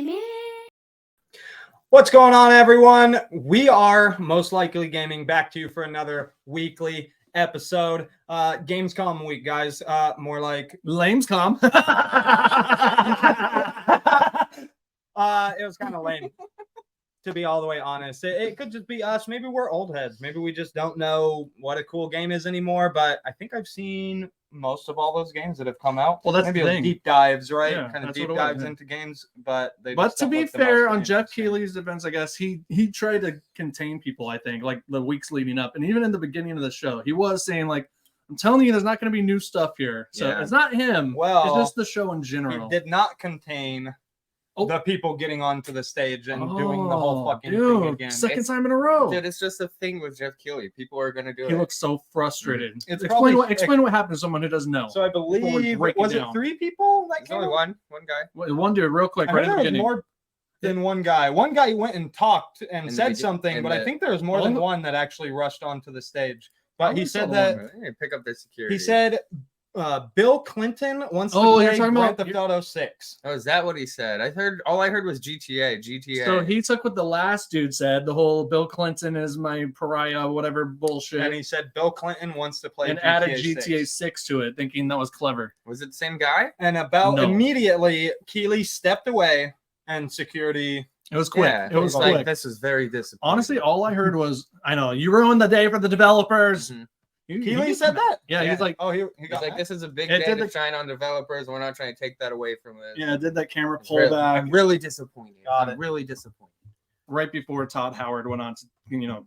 Gaming. What's going on, everyone? We are Most Likely Gaming, back to you for another weekly episode. Gamescom week, guys. More like Lamescom. It was kind of lame, to be all the way honest. It could just be us. Maybe we're old heads. Maybe we just don't know what a cool game is anymore. But I think I've seen most of all those games that have come out. Well, that's maybe the thing. Deep dives, right? Yeah, kind of that's deep what it was, dives yeah. into games. But to be fair, on Geoff Keighley's defense, I guess he tried to contain people, I think, like the weeks leading up. And even in the beginning of the show, he was saying, like, I'm telling you, there's not going to be new stuff here. So It's not him. Well, it's just the show in general. It did not contain the people getting onto the stage and doing the whole fucking thing again. Second time in a row. Dude, it's just a thing with Geoff Keighley. People are going to do it. He looks so frustrated. It's explain what happened to someone who doesn't know. So I believe, was it 3 people that came only out? one guy. One dude, real quick, right at the beginning. More than one guy. One guy went and talked and said something, but I think there was more than one that actually rushed onto the stage. But he said that pick up their security. he said Bill Clinton wants to play Grand Theft Auto 6. Oh, is that what he said? All I heard was GTA. So he took what the last dude said, the whole Bill Clinton is my pariah, whatever bullshit. And he said Bill Clinton wants to play and GTA added 6. GTA 6 to it, thinking that was clever. Was it the same guy? And immediately, Keighley stepped away and security... It was quick. Yeah, it was like, quick. this is very disappointing. Honestly, all I heard was, I know, you ruined the day for the developers. Mm-hmm. Keighley said that? Yeah, he's like, he's like, this is a big day to shine on developers. We're not trying to take that away from it. Yeah, did that camera pull back. I'm really disappointed. I'm really disappointed. Right before Todd Howard went on to,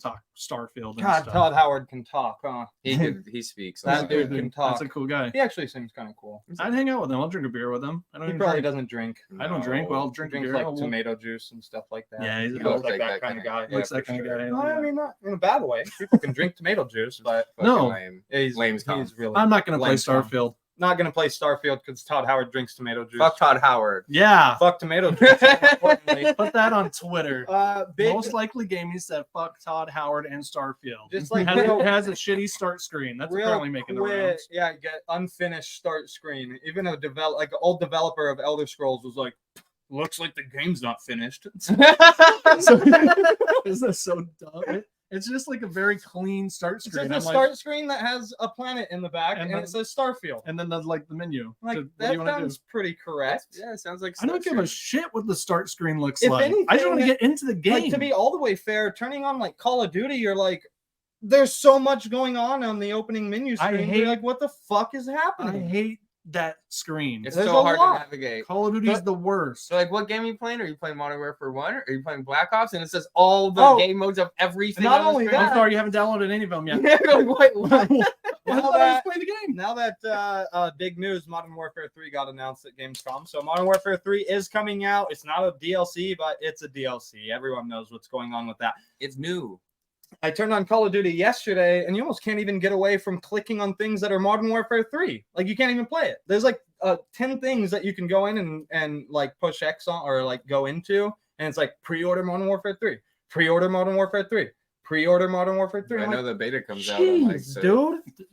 talk Starfield and God, stuff. Todd Howard can talk, huh? He speaks. That dude can talk. That's a cool guy. He actually seems kind of cool. I'd hang out with him. I'll drink a beer with him. He probably doesn't drink. I don't drink. Well, I'll drink Drinks beer. like tomato juice and stuff like that. Yeah, he looks like that kind of guy. Looks that kind of guy. No, I mean, not in a bad way. People can drink tomato juice, but no. He's really. I'm not going to play Starfield. Not going to play Starfield because Todd Howard drinks tomato juice. Fuck Todd Howard. Yeah. Fuck tomato juice. Put that on Twitter. Most Likely Gaming said fuck Todd Howard and Starfield. Just like it has a shitty start screen. That's apparently making the rounds. Yeah, get unfinished start screen. Even an old developer of Elder Scrolls was like, looks like the game's not finished. Isn't that so dumb? It's just like a very clean start screen. It's just a start screen that has a planet in the back and it says Starfield. And then the menu. Like, that sounds pretty correct. Yeah, it sounds like I don't give a shit what the start screen looks if like. Anything, I just want to get into the game. Like, to be all the way fair, turning on like Call of Duty, you're like, there's so much going on the opening menu screen. You're like, what the fuck is happening? I hate that screen. It's so hard to navigate. Call of Duty is the worst. So, like, what game are you playing? Are you playing Modern Warfare 1? Or are you playing Black Ops? And it says all the game modes of everything. Not only that, I'm sorry, you haven't downloaded any of them yet. Like, what? Play the game. Now that big news, Modern Warfare 3 got announced at Gamescom. So Modern Warfare 3 is coming out. It's not a DLC, but it's a DLC. Everyone knows what's going on with that. It's new. I turned on Call of Duty yesterday, and you almost can't even get away from clicking on things that are Modern Warfare 3. Like, you can't even play it. There's like 10 things that you can go in and like push X on or like go into, and it's like pre-order Modern Warfare 3, pre-order Modern Warfare 3, pre-order Modern Warfare 3. I know the beta comes out. Dude,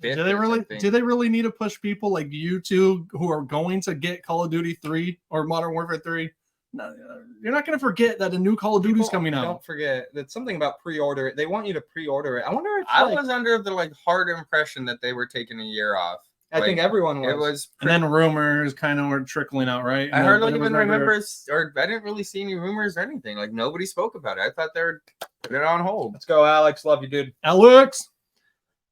do they really need to push people like you two who are going to get Call of Duty 3 or Modern Warfare 3? No, you're not going to forget that a new Call of Duty is coming out. Don't forget that something about pre-order. They want you to pre-order it. I wonder if I was under the hard impression that they were taking a year off. I think everyone was. It was, and then rumors kind of were trickling out, right? I hardly even remember, or I didn't really see any rumors or anything. Like, nobody spoke about it. I thought they were putting it on hold. Let's go, Alex. Love you, dude. Alex.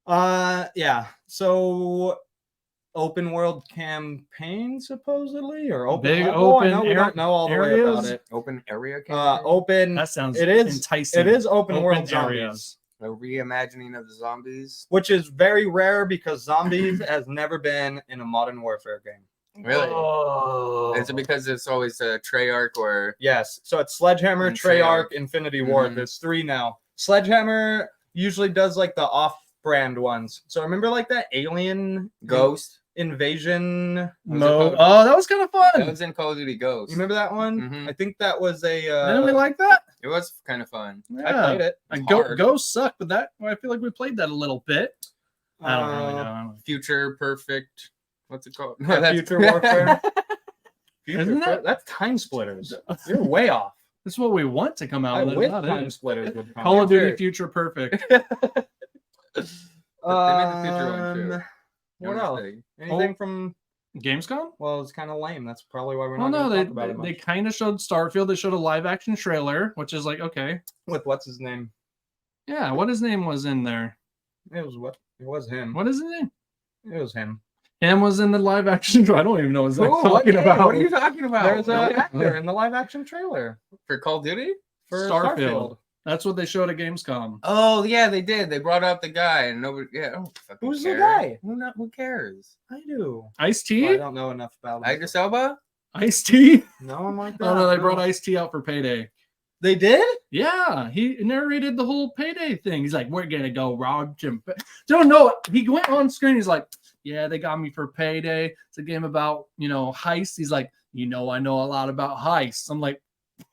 Yeah. So, open world campaign supposedly, or open big level? open. We don't know all the way about it. Open area campaign. Open. That sounds. It is enticing. It is open world areas. A reimagining of the zombies, which is very rare because zombies has never been in a Modern Warfare game. Really? Oh. Is it because it's always a Treyarch or? Yes. So it's Sledgehammer, Treyarch, Infinity Ward. There's 3 now. Sledgehammer usually does like the off-brand ones. So remember like that Alien Ghost Invasion mode? Oh, that was kind of fun. That was in Call of Duty Ghost. You remember that one? I think that was a. Didn't we like that? It was kind of fun. Yeah. I played it. And Ghost sucked, but I feel like we played that a little bit. I don't really know. Future Perfect. What's it called? Future Warfare. Isn't that? That's Time Splitters. You're way off. That's what we want to come out. I That's wish not Time it. Splitters would come. Call of Duty Sure. Future Perfect. But they made the future one too. What No else? mistake. Anything from? Gamescom? Well, it's kind of lame. That's probably why we're Well, not no, going to talk about it they much. kind of showed Starfield. They showed a live action trailer, which is like, okay. With what's his name? Yeah, what his name was in there? It was what? It was him. What is his name? It was him. Him was in the live action trailer. I don't even know what I'm What talking game? about. What are you talking about? There's an actor in the live action trailer For Call of Duty? for Starfield. Starfield. That's what they showed at Gamescom. Oh yeah, they did. They brought out the guy, and nobody. Yeah, I don't fucking Who's the care. guy? Who cares? I do. Ice-T? Well, I don't know enough about him. Idris Elba? Ice-T? No one like that. Oh, no, they brought Ice-T out for Payday. They did? Yeah, he narrated the whole Payday thing. He's like, we're going to go rob Jim. Don't know. He went on screen. He's like, yeah, they got me for Payday. It's a game about, heists. He's like, I know a lot about heists. I'm like,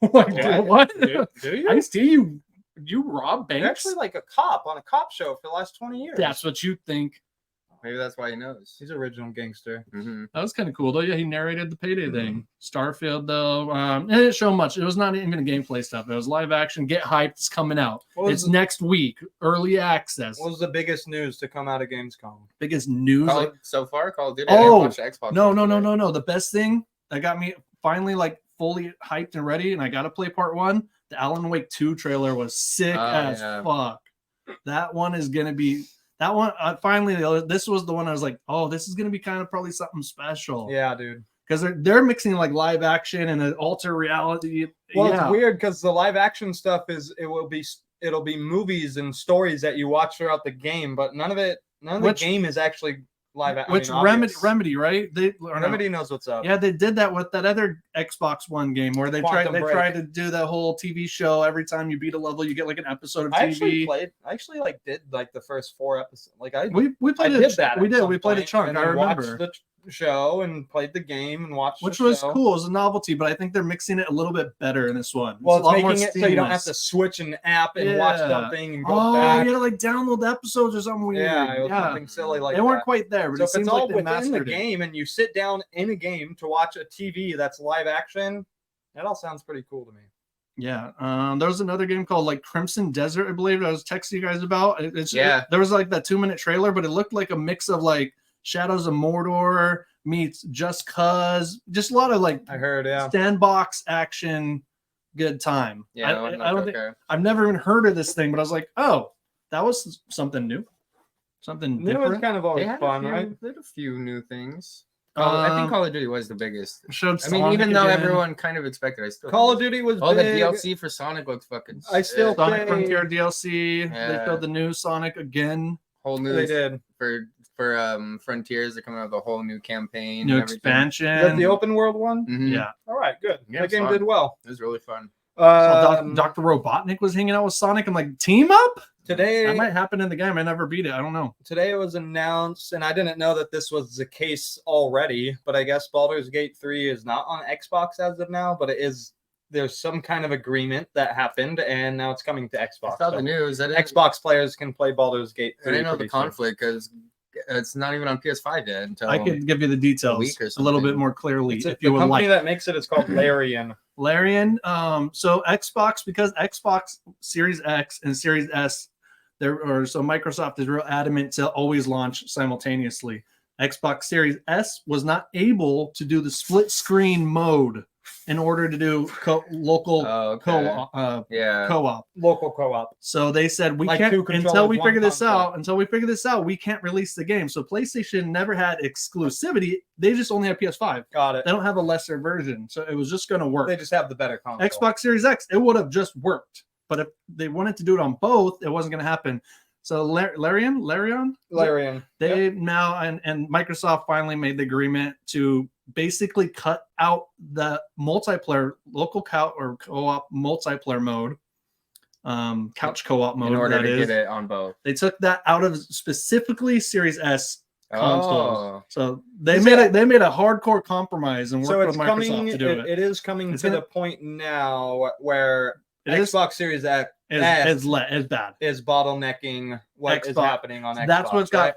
what? Do you? Ice-T, you rob You're banks? actually like a cop on a cop show for the last 20 years. That's what you think. Maybe that's why he knows. He's an original gangster. Mm-hmm. That was kind of cool, though. Yeah, he narrated the Payday thing. Starfield, though, it didn't show much. It was not even gameplay stuff. It was live action. Get hyped. It's coming out. It's next week. Early access. What was the biggest news to come out of Gamescom? Biggest news? So far, Call of Duty. Oh, I didn't watch Xbox. No. The best thing that got me finally fully hyped and ready, and I got to play part 1. The Alan Wake 2 trailer was sick as fuck. That one is going to be... That one, finally, this was the one I was like, oh, this is going to be kind of probably something special. Yeah, dude. Because they're mixing like live action and an alter reality. Well, it's weird because the live action stuff it'll be movies and stories that you watch throughout the game, but none of the game is actually live action. Which Remedy, right? Remedy knows what's up. Yeah, they did that with that other Xbox One game where they tried to do that whole TV show. Every time you beat a level, you get like an episode of TV. I actually did like the first 4 episodes. Like we played that. We did. We played a chunk. I remember. Watched the show and played the game and watched which the was show. Cool. It was a novelty, but I think they're mixing it a little bit better in this one. Well, it's making it so you don't have to switch an app and watch something and go back. You gotta like download the episodes or something weird. Yeah, it was something silly like that. They weren't quite there, but so it if seems it's all like they within the mastered game and you sit down in a game to watch a TV that's live action, that all sounds pretty cool to me. Yeah. There was another game called like Crimson Desert, I believe. I was texting you guys about. There was like that 2-minute trailer, but it looked like a mix of like Shadows of Mordor meets Just Cause. Just a lot of like I heard, sandbox action, good time. Yeah, I don't think I've never even heard of this thing, but I was like, oh, that was something new, something different. It was kind of always fun, right? They had a few new things. I think Call of Duty was the biggest. Showed I mean, even though everyone kind of expected, I still Call of Duty was the big. DLC for Sonic looked fucking. I still Sonic Frontier DLC. Yeah. They showed the new Sonic again. Whole new. They did for Frontiers. They're coming out with a whole new campaign, new and everything. expansion. Is that the open world one? Mhm. Yeah. All right, good. Yeah, that game fun. did well. It was really fun. Dr. Robotnik was hanging out with Sonic. I'm like, team up? Today That might happen in the game. I never beat it. I don't know. Today it was announced, and I didn't know that this was the case already, but I guess Baldur's Gate 3 is not on Xbox as of now, but it is. There's some kind of agreement that happened, and now it's coming to Xbox. I saw the news. Xbox players can play Baldur's Gate 3. I didn't know the conflict because it's not even on PS5 yet. Until I can give you the details week or a little something. bit more clearly if if the you would company like. that makes it is called Larian. Larian. So Xbox, because Xbox Series X and Series S, so Microsoft is real adamant to always launch simultaneously. Xbox Series S was not able to do the split screen mode in order to do local co-op. Local co-op. So they said we Like can't two controllers, until we one figure this console. out. Until we figure this out, we can't release the game. So PlayStation never had exclusivity. They just only have PS5. Got it. They don't have a lesser version, so it was just going to work. They just have the better console. Xbox Series X, it would have just worked. But if they wanted to do it on both, it wasn't going to happen. So Larian, they now and Microsoft finally made the agreement to basically cut out the multiplayer, local co-op multiplayer mode, couch co-op mode. In order to get it on both, they took that out of specifically Series S consoles. So they Is made it- they made a hardcore compromise and So worked it's with Microsoft coming. to do it. It is coming It's to gonna- the point now where It is- Xbox Series X It's bad. is bottlenecking what is Xbox- happening on Xbox.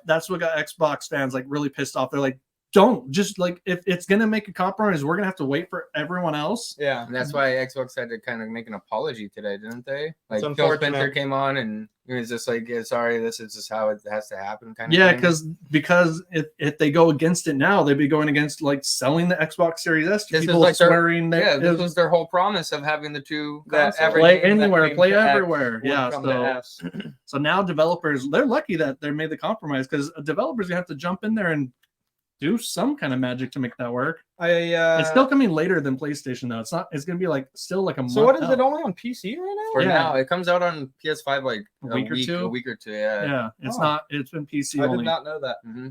That's what got Xbox fans like really pissed off. They're like, don't just like if it's gonna make a compromise, we're gonna have to wait for everyone else. Yeah. And that's why Xbox had to kind of make an apology today, didn't they? Like Phil unfortunate. Spencer came on and he was just like, yeah, sorry, this is just how it has to happen, kind of Yeah, thing. because if they go against it now, they'd be going against like selling the Xbox Series S to This is people like swearing yeah, that this was their whole promise of having the two That consoles. play everything that anywhere, came play to X everywhere. would Yeah, come to S. so now developers, they're lucky that they made the compromise because developers gonna have to jump in there and do some kind of magic to make that work. It's still coming later than PlayStation though. It's not. It's gonna be like still like a month. So what is out. it only on PC right now? For Yeah. now, it comes out on PS5 like A week or two? A week or two, yeah. Yeah, it's Oh. not. It's been PC I only. did not know that. hmm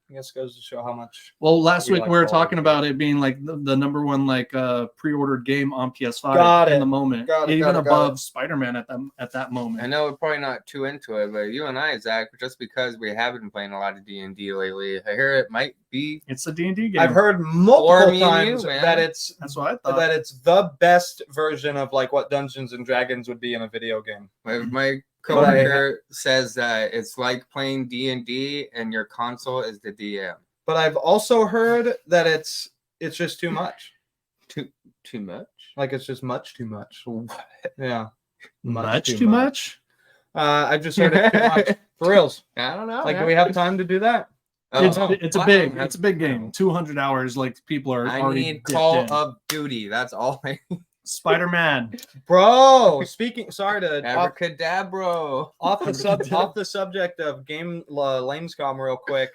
I guess it goes to show how much. Well, last We week like we were Call of talking Duty. about it being like the number one like pre-ordered game on PS5 Got in it. the moment, Got it, even got it, got above Spider-Man at that moment. I know we're probably not too into it, but you and I, Zach, just because we haven't been playing a lot of D&D lately, I hear it might be. It's a D&D game. I've heard Or multiple me and times you, man. that it's That's what I thought. that it's the best version of like what Dungeons and Dragons would be in a video game. My coworker says that it's like playing D&D and your console is the DM. But I've also heard that it's just too much. Too much? Like it's just much too much. Yeah. much too much. I've just heard it too much. For reals. I don't know. Like, do we have time to do that? It's Oh, it's a wow. big game. 200 hours. Like people are I already need dipped Call in. of Duty. That's all I Spider-Man. Bro, speaking sorry to Abracadabra. off the subject of Gamescom real quick,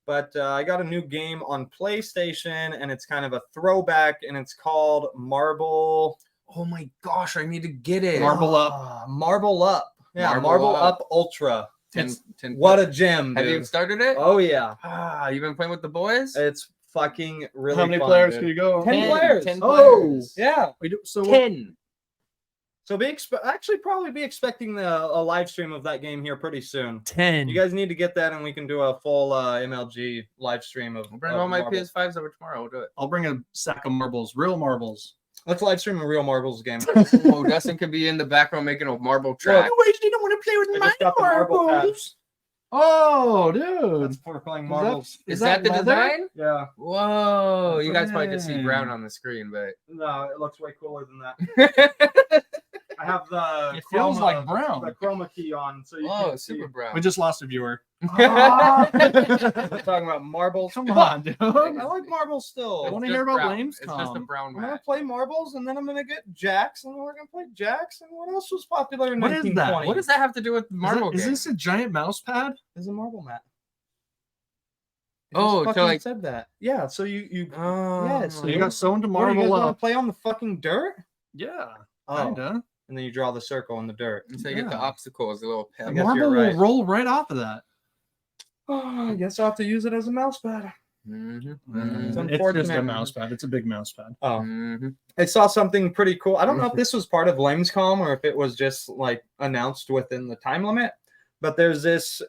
but I got a new game on PlayStation and it's kind of a throwback and it's called Marble. Oh my gosh, I need to get it. Marble Up. Marble Up. Yeah, Marble Marble Up. Up Ultra. 10 What a gem, Have dude. you started it? Oh yeah, You been playing with the boys? it's fucking really. How many fun, players dude. can you go? 10 players. 10 Oh. players. Yeah. We do, so 10. So actually probably be expecting a live stream of that game here pretty soon. 10. You guys need to get that, and we can do a full MLG live stream of. I'll bring of all my Marble. PS5s over tomorrow. We'll do it. I'll bring a sack of marbles, real marbles. Let's live stream a real marbles game. Oh, Dustin could be in the background making a marble track. Wait, you don't want to play with I just got the marble pads. Oh, dude. That's for playing marbles. Is that the leather? design? Yeah. Whoa. You guys probably just see Dang. brown on the screen, but. No, it looks way cooler than that. I have the It feels like brown. the chroma key on, so you Oh, can see. super brown. We just lost a viewer. Ah! Talking about marbles. Come on, dude. I like marbles still. I wanna It's hear just about brown. It's just a Gamescom. brown I'm gonna mat. play marbles, and then I'm gonna get jacks, and then we're gonna play jacks. And what else was popular in What is that? 1920? What does that have to do with marble Is game? this a giant mouse pad? Is a marble mat? It Oh, just so fucking like- said that. Yeah. So you. Oh. Yes, So you got sewn to What, you guys marble want to up. play on the fucking dirt? Yeah, Oh, kinda. and then you draw the circle in the dirt. So you get the Yeah. obstacles, the little I pebble. guess Marble you're right. will roll right off of that. Oh, I guess I'll have to use it as a mouse pad. Mhm, It's mhm, It's just unfortunate. a mouse pad. It's a big mouse pad. Oh, mhm. I saw something pretty cool. I don't know if this was part of Gamescom or if it was just like announced within the time limit, but there's this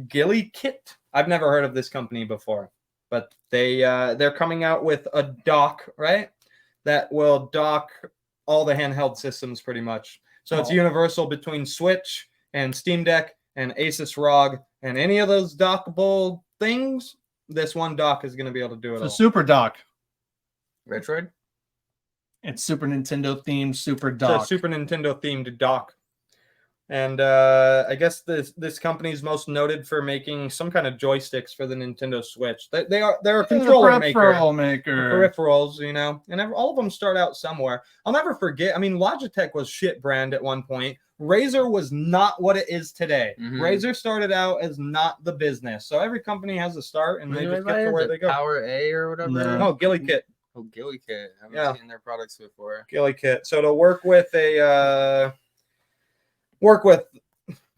Ghillie kit. I've never heard of this company before, but they're coming out with a dock, right? That will dock all the handheld systems pretty much. So it's Oh. universal between Switch and Steam Deck and Asus ROG and any of those dockable things. This one dock is going to be able to do it It's a all. Super Dock. Metroid? It's Super Nintendo themed Super It's a Dock. Super Nintendo themed dock. And I guess this company is most noted for making some kind of joysticks for the Nintendo Switch. They're a controller maker. peripheral maker. Peripherals, you know, and all of them start out somewhere. I'll never forget. I mean, Logitech was shit brand at one point. Razer was not what it is today. Mhm. Razer started out as not the business. So every company has a start, and they just get to Is where it they go. Power A or whatever. No. Oh, Ghillie Kit. Oh, Ghillie Kit. I haven't Yeah. seen their products before. Ghillie Kit. So to work with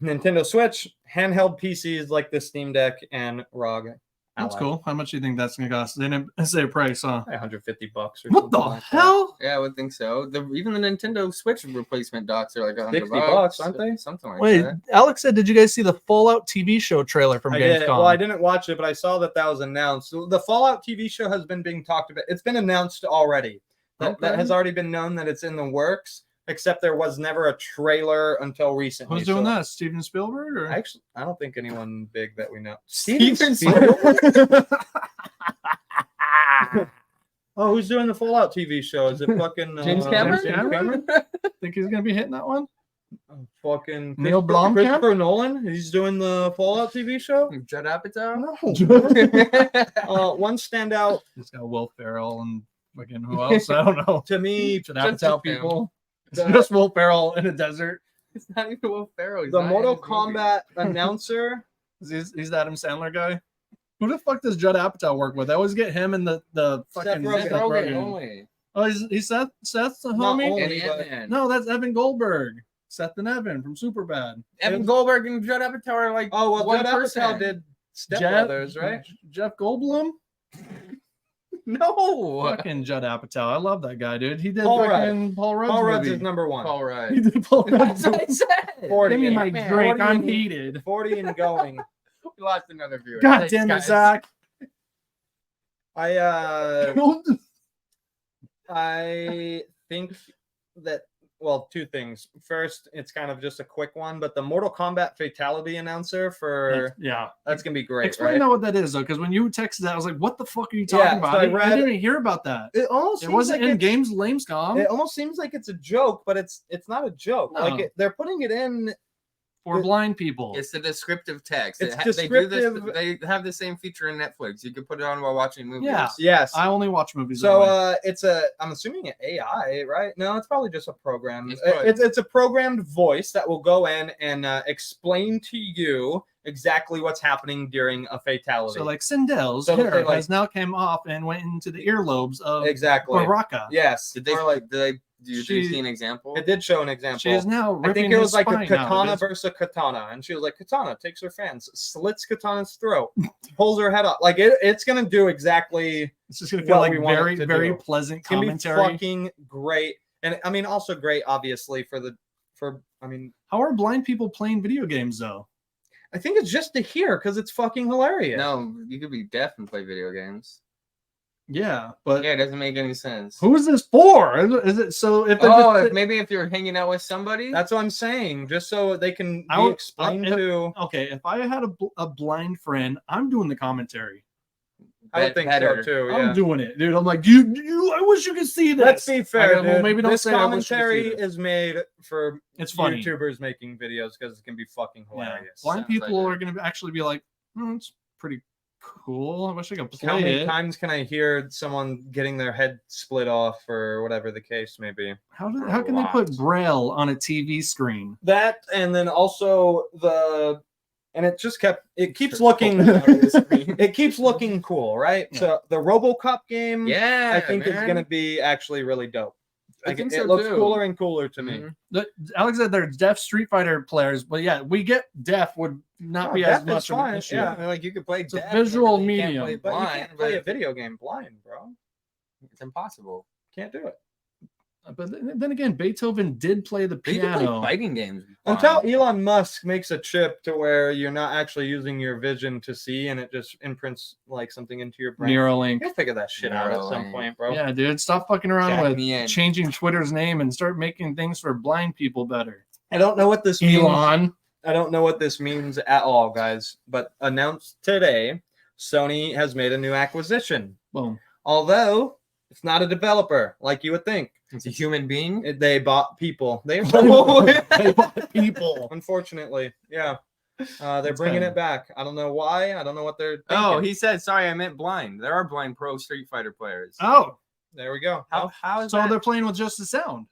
Nintendo Switch, handheld PCs like the Steam Deck and ROG. That's Ally. cool. How much do you think that's gonna cost? They didn't say a price, huh? $150 or What the something like that. hell? Yeah, I would think so. Even the Nintendo Switch replacement docks are like $100 $60, aren't they? Something like Wait, that. Alex said, did you guys see the Fallout TV show trailer from I did. Gamescom? Well, I didn't watch it, but I saw that was announced. So the Fallout TV show has been being talked about. It's been announced already. That Okay. has already been known that it's in the works. except there was never a trailer until recently. Who's doing that? Steven Spielberg? Or? Actually, I don't think anyone big that we know. Steven Spielberg? Oh, who's doing the Fallout TV show? Is it fucking James Cameron? James Cameron? Think he's gonna be hitting that one? Fucking Neil Blomkamp? Christopher Nolan? He's doing the Fallout TV show? Judd Apatow? No. One standout He's got Will Ferrell and fucking who else? I don't know. to me, Should Apatow people. It's The- just Will Ferrell in a desert. It's not even Will Ferrell. He's the not in Mortal his movie. Kombat announcer. He's the Adam Sandler guy. Who the fuck does Judd Apatow work with? I always get him and the fucking Rogen. Seth Seth Rogen Rogen. only. Oh, he's Seth's the Not homie? only, And but- Ant-Man. No, that's Evan Goldberg. Seth and Evan from Superbad. Evan Goldberg and Judd Apatow are like Oh, well, one Judd person. Apatow did Step Brothers, right? Jeff Goldblum? No. Fucking Judd Apatow. I love that guy, dude. He did Paul Rudd. fucking Paul Rudd's Paul Rudd's movie. is number one. All He right. did Paul Rudd's That's what I said. 40. Give me my Man, drink. 40 I'm and- heated. 40 and going. We lost another viewer. God Thanks, damn it, guys. Zach. I think that, well, two things. First, it's kind of just a quick one, but the Mortal Kombat fatality announcer for Yeah. that's gonna be great, Explain right? that what that is, though, because when you texted that, I was like, what the fuck are you talking Yeah, about? so I I read- didn't even hear about that. It almost It seems wasn't like in it's- Games Lamescom. It almost seems like it's a joke, but it's not a joke. No. Like they're putting it in. For blind people. It's the descriptive text. It's They do this. descriptive- They have the same feature in Netflix. You can put it on while watching movies. Yeah. Yes. I only watch movies. So that way. I'm assuming an AI, right? No, it's probably just a program. It's probably- It's a programmed voice that will go in and explain to you exactly what's happening during a fatality. So like Sindel's So hair they, like- has now came off and went into the earlobes of exactly. Baraka. Yes. Did they Or like do you She- see an example? it did show an example. She is now ripping I think it was his like a spine out of katana his- versus a katana, and she was like, "Katana takes her fans, slits Katana's throat, pulls her head up." Like it's gonna do exactly. It's just gonna feel what like we want it very, to very do. pleasant It's gonna be commentary. fucking great, and I mean also great, obviously I mean, How are blind people playing video games though? I think it's just to hear because it's fucking hilarious. No, you could be deaf and play video games. Yeah, but Yeah, it doesn't make any sense. who is this for? Is it so if Maybe if you're hanging out with somebody. that's what I'm saying. Just so they can I be would- explained I- to. okay, if I had a blind friend, I'm doing the commentary. I would think better. so too. I'm Yeah. doing it, dude. I'm like, you. I wish you could see this. Let's be fair, well, dude. maybe don't this say I wish you could see commentary this. is made for It's funny. YouTubers making videos because it can be fucking Yeah. hilarious. Blind Sounds people like are going to actually be like, it's pretty cool. I wish I could How play many it. times can I hear someone getting their head split off or whatever the case may be? How can they put Lots. Braille on a TV screen? That and then also it keeps looking it keeps looking cool, right? Yeah. So the RoboCop game, Yeah, I think is man. gonna be actually really dope. I Like, think it so looks too. cooler and cooler to me. Mhm. Alex said they're deaf Street Fighter players, but yeah, we get deaf would not be deaf as is much of an fine, issue. yeah. I mean, like you could play It's a deaf, visual but you can't medium. play But you blind, can't play a but video game blind, bro. it's impossible. Can't do it. But then again, Beethoven did play the But you can play piano. fighting games. Until blind. Elon Musk makes a chip to where you're not actually using your vision to see and it just imprints like something into your brain. Neuralink. You'll figure that shit out at some Neuralink. point, bro. Yeah, dude, stop fucking around Jack with me in. changing Twitter's name and start making things for blind people better. I don't know what this means. Elon. I don't know what this means at all, guys. But announced today, Sony has made a new acquisition. Boom. Although it's not a developer like you would think. It's a human being. They bought people. They They bought people. Unfortunately, yeah. They're That's bringing bad. it back. I don't know why. I don't know what they're thinking. Oh, he said, sorry, I meant blind. There are blind pro Street Fighter players. Oh, There we go. How is so that? they're playing with just the sound.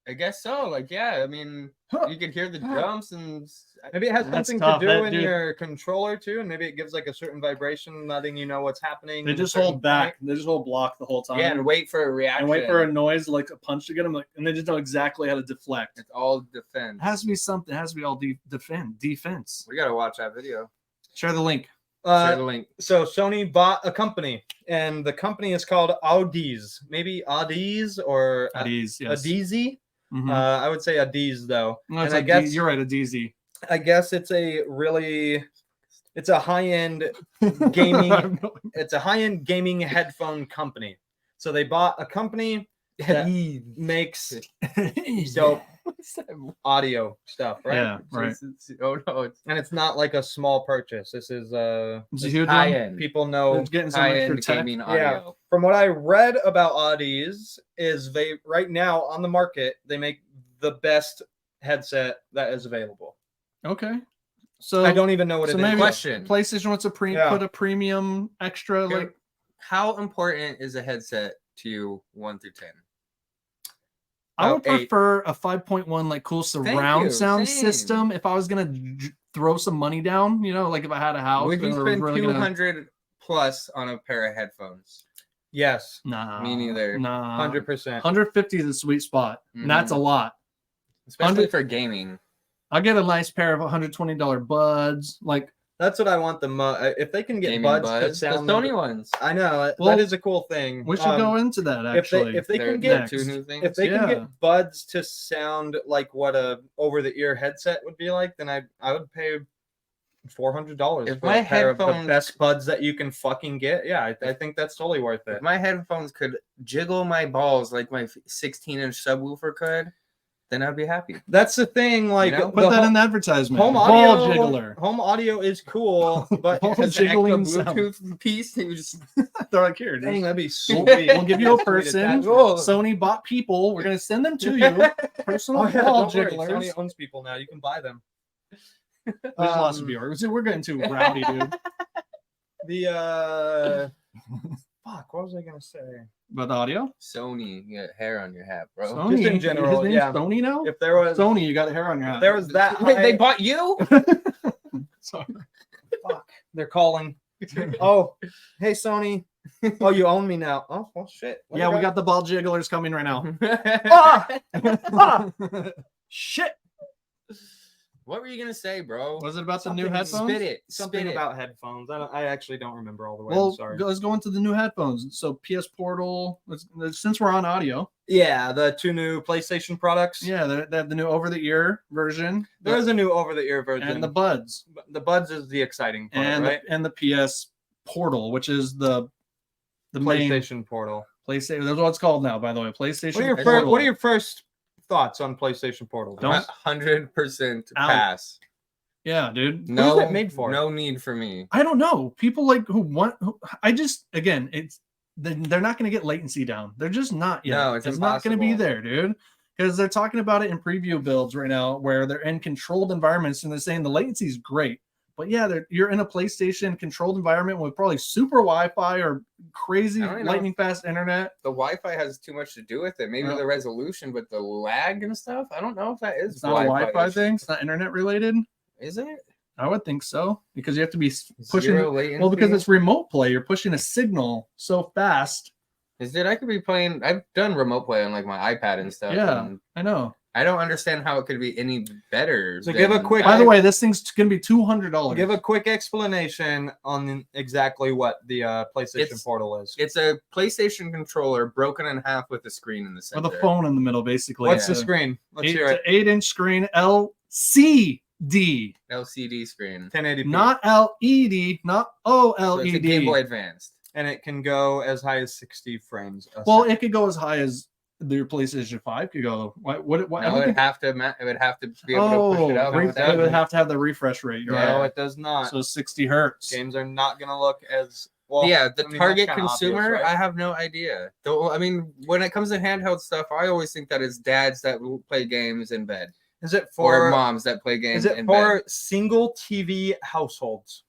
I guess so. Like, yeah, I mean, Huh. you could hear the jumps and Maybe it has That's something tough, to do that in dude- your controller too, and maybe it gives like a certain vibration, letting you know what's happening. They in a just certain hold back. point. They just hold block the whole time. yeah, and wait for a reaction. and wait for a noise like a punch to get them, like, and they just know exactly how to deflect. It's all defense. It has to be something. It has to be all defense. We gotta watch that video. Share the link. Share the link. So Sony bought a company, and the company is called Audiz. Maybe Audiz or Adiz, yes. Adizi. Mhm. I would say Adiz though. No, it's and I a guess you're right, a DZ. I guess it's a high-end gaming. It's a high-end gaming headphone company. So they bought a company that makes dope audio stuff, right? Yeah, right. Oh no, And it's not like a small purchase. This is It's a huge high one. end. people know. It's getting some extra High-end tech. gaming Yeah. audio. From what I read about Audis is they right now on the market they make the best headset that is available. Okay. So I don't even know what it so is. maybe Question. PlayStation wants to Yeah. put a premium extra like How important is a headset to you 1 through 10? I would 8. prefer a 5.1 like cool surround you, sound same. system if I was gonna throw some money down, you know, like if I had a house. Would you and I was spend really gonna- 200 plus on a pair of headphones? Yes, Nah, Me neither. Nah, 100%. 150 is a sweet spot. And that's a lot. Especially 100 for gaming. I'll get a nice pair of $120 buds. Like That's what I want the if they can get Gaming buds to buds. The sound. Sony ones. I know Well, that is a cool thing. we should go into that actually. If they They're can get two new things. if they can Yeah. get buds to sound like what a over the ear headset would be like, then I would pay $400 If for my a pair of the headphones- best buds that you can fucking get. Yeah, I think that's totally worth it. If my headphones could jiggle my balls like my 16-inch subwoofer could, then I'd be happy. That's the thing. Like You know, Put that in the advertisement. home Ball audio. jiggler. Home audio is cool, but Ball has jiggling Extra sound. Bluetooth piece. You just They're like here. dang, Just, that'd be we'll, sweet. we'll give you a Sweet person. attachment. Sony bought people. We're gonna send them to you. Personal Oh, yeah, ball don't worry. jigglers. Sony owns people now. You can buy them. There's lots of viewers. We're getting too rowdy, dude. The fuck, what was I gonna say? But the audio? Sony, you got hair on your hat, bro. Sony. Just in general, His name's yeah. Sony now? If there was Sony, you got hair on your if hat. there was that Wait, high, they bought you? Sorry. fuck, they're calling. Oh, hey Sony. Oh, you own me now. Oh, well, shit. What Yeah, did we I- got the ball jigglers coming right now. Ah! Shit. What were you gonna say, bro? Was it about the new Something- headphones? Spit it. Something Spit it. about headphones. I actually don't remember all the way. Well, I'm sorry. let's go into the new headphones. So PS Portal, since we're on audio, Yeah, the two new PlayStation products. yeah, they have the new over-the-ear version. There is a new over-the-ear version. and the buds the buds is the exciting part, and right? and the PS Portal, which is the main PlayStation Portal. PlayStation. That's what it's called now, by the way. PlayStation. What are your Portal. what are your first thoughts on PlayStation Portal? Don't- 100% Out. pass. Yeah, dude. No, that made for? No need for me. I don't know. People like who want. I just again, they're not going to get latency down. They're just not yet. No, it's not going to be impossible. there, dude. Because they're talking about it in preview builds right now, where they're in controlled environments, and they're saying the latency is great. But yeah, you're in a PlayStation controlled environment with probably super Wi-Fi or crazy I don't know. lightning fast internet. The Wi-Fi has too much to do with it. Maybe Yeah. the resolution, but the lag and stuff. I don't know if that is It's not a Wi-Fi issue. thing. It's not internet related. Is it? I would think so because you have to be pushing. Zero latency? Well, because it's remote play, you're pushing a signal so fast. Is it? I could be playing. I've done remote play on like my iPad and stuff. Yeah, and I know. I don't understand how it could be any better. So give a than quick- By that. the way, this thing's gonna be $200. Give a quick explanation on exactly what the PlayStation It's- Portal is. It's a PlayStation controller broken in half with a screen in the center. with a phone in the middle, basically. What's yeah. the screen? Let's hear it. 8-inch screen, LCD, LCD screen. 1080p. not LED, not So it's a Game Boy OLED. Advanced. And it can go as high as 60 frames. a Well, second. it could go as high as your PlayStation 5 could go. What? I No, don't it would think- have to. It would have to be able to push it up. re- and it down. would have to have the refresh rate. You're no, right. it does not. So 60 hertz. Games are not going to look as well. Yeah, the I mean, target that's kinda consumer, obvious, right? I have no idea. Though, I mean, when it comes to handheld stuff, I always think that it's dads that will play games in bed Is it or for moms that play games Is it in for bed. single TV households?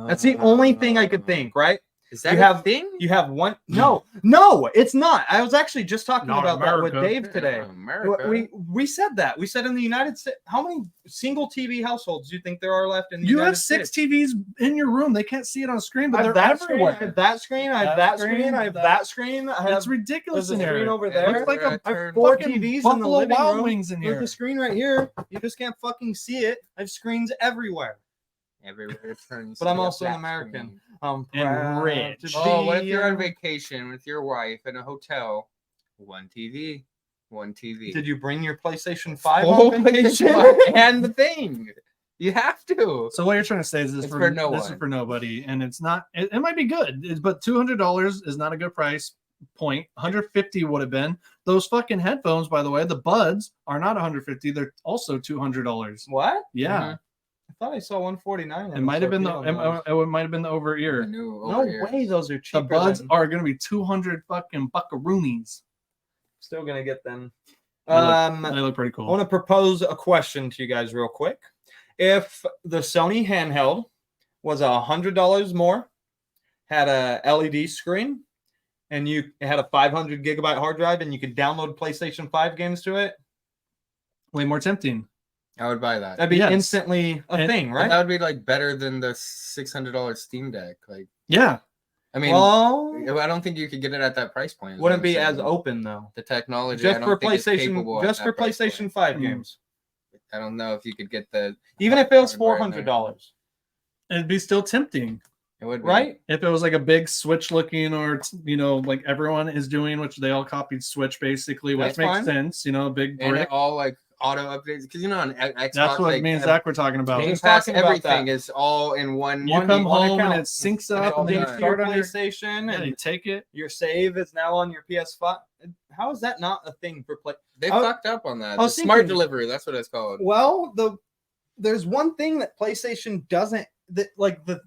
That's the only thing I could think, right? Is that You a have- thing? You have one. No, it's not. I was actually just talking Not about that with America. Dave today. America. We said that. We said in the United States, how many single TV households do you think there are left in the You United have six States? TVs in your room. They can't see it on screen, but I have they're that screen, I everywhere. have that screen. I have that screen. I have that screen. I have It's ridiculous there's a in screen here. over It there. looks like a I have four fucking TVs in the Buffalo living Wild room. Wings in There's here. the screen right here. You just can't fucking see it. I have screens everywhere. Everywhere it turns. But I'm to a also an flat American. screen. I'm And proud rich. to Oh, what if be you're a- on vacation with your wife in a hotel? One TV. One TV. Did you bring your PlayStation 5 Oh, on vacation? and the thing. You have to. So what you're trying to say is this It's for for no this is one. for nobody, and it's not. It might be good, but $200 is not a good price. point. 150 would have been. Those fucking headphones, by the way, the buds are not 150. They're also $200. What? Yeah. I thought I saw 149. It might have been it might have been the over ear. No way, those are cheaper. The buds are going to be 200 fucking buckaroonies. Still gonna get them. They look pretty cool. I want to propose a question to you guys real quick. If the Sony handheld was $100 more, had a LED screen, and you had a 500 gigabyte hard drive, and you could download PlayStation 5 games to it, way more tempting. I would buy that. That'd be instantly a thing, right? That would be like better than the $600 Steam Deck. Like, yeah. I mean, I don't think you could get it at that price point. Wouldn't be as open though. The technology just for PlayStation, just for PlayStation 5 games. I don't know if you could get the even if it was $400. It'd be still tempting. It would be. Right? If it was like a big Switch looking, or like everyone is doing, which they all copied Switch basically, which makes sense. A big brick. And it all like auto updates because on Xbox. That's what me and Zach were talking about. Game Pass, everything is all in one. You come home account. and it syncs up, and then you start on your PlayStation, and you take it. Your save is now on your PS5. How is that not a thing for play? They fucked up on that. Smart delivery. That's what it's called. Well, there's one thing that PlayStation doesn't. That like the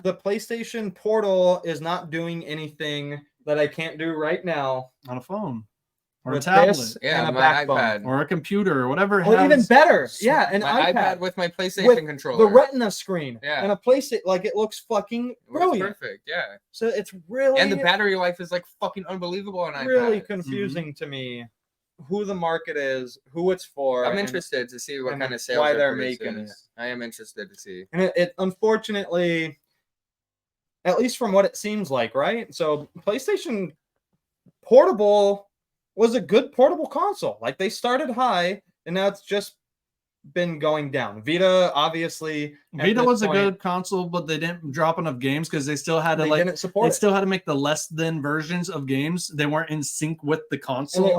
PlayStation Portal is not doing anything that I can't do right now on a phone or a tablet, and a my backbone. iPad or a computer or whatever. Well, even better, an my iPad with my PlayStation controller, the Retina screen, and a PlayStation. Like it looks fucking brilliant. Perfect, yeah. So it's really and the battery life is like fucking unbelievable on iPad. Really confusing to me. Who the market is, who it's for. I'm interested to see what kind of sales why they're making it. I am interested to see. And it unfortunately, at least from what it seems like, right? So PlayStation Portable was a good portable console. Like they started high, and now it's just been going down. Vita, obviously, Vita was a good console, but they didn't drop enough games because they still had to didn't support it. Still had to make the less than versions of games. They weren't in sync with the console. And they